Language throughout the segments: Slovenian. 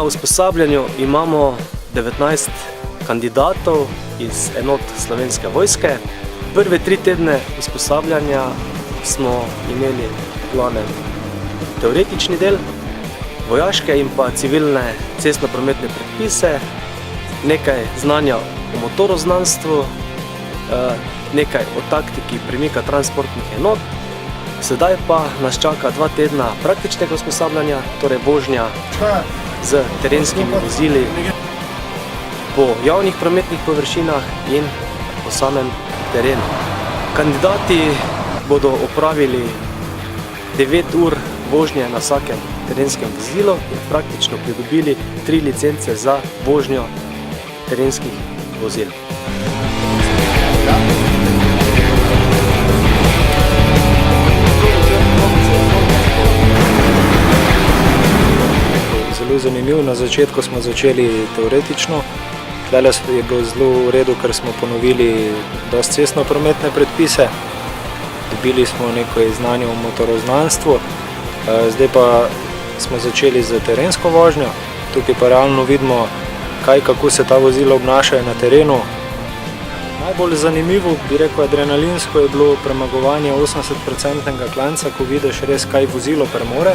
Na usposabljanju imamo 19 kandidatov iz enot Slovenske vojske. Prve 3 tedne usposabljanja smo imeli v glavnem teoretični del, vojaške in pa civilne cestno-prometne predpise, nekaj znanja o motoroznanstvu, nekaj o taktiki premika transportnih enot. Sedaj pa nas čaka 2 tedna praktičnega usposabljanja, torej vožnja z terenskimi vozili po javnih prometnih površinah in po samem terenu. Kandidati bodo opravili 9 ur vožnje na vsakem terenskem vozilu in praktično pridobili 3 licence za vožnjo terenskih vozil. Zelo zanimivo, na začetku smo začeli teoretično. Tukaj je bilo zelo v redu, ker smo ponovili dosti cestno-prometne predpise. Dobili smo neko znanje o motoroznanstvu, zdaj pa smo začeli z terensko vožnjo. Tukaj pa realno vidimo, kako se ta vozila obnašajo na terenu. Najbolj zanimivo, bi rekel adrenalinsko, je bilo premagovanje 80% klanca, ko vidiš res, kaj vozilo premore,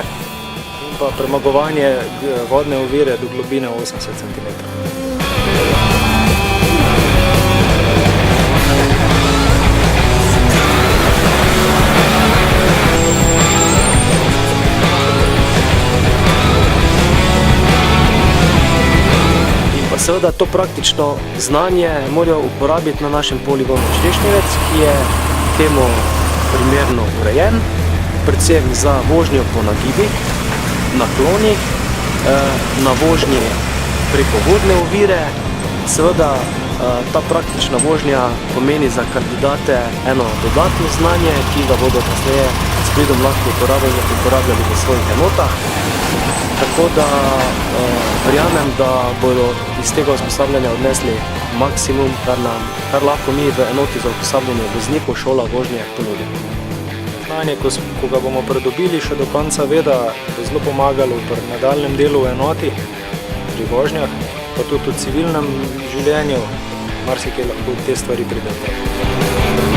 in pa premagovanje vodne ovire do globine 80 cm. Seveda to praktično znanje morajo uporabiti na našem poligonu Štešnjevec, ki je temu primerno urejen, predvsem za vožnjo po nagibih, naklonih, na vožnji preko vodne ovire. Seveda ta praktična vožnja pomeni za kandidate eno dodatno znanje, ki ga bodo kasneje s pridom lahko uporabljali v svojih enotah. Tako da verjamem, da bodo iz tega usposabljanja odnesli maksimum, kar lahko mi v enoti za usposabljanje voznikov šola vožnje ponudimo. Znanje, ko ga bomo pridobili še do konca veda, bo zelo pomagalo pri nadaljnjem delu v enoti, pri vožnjah, pa tudi v civilnem življenju, marsikaj lahko te stvari pridete.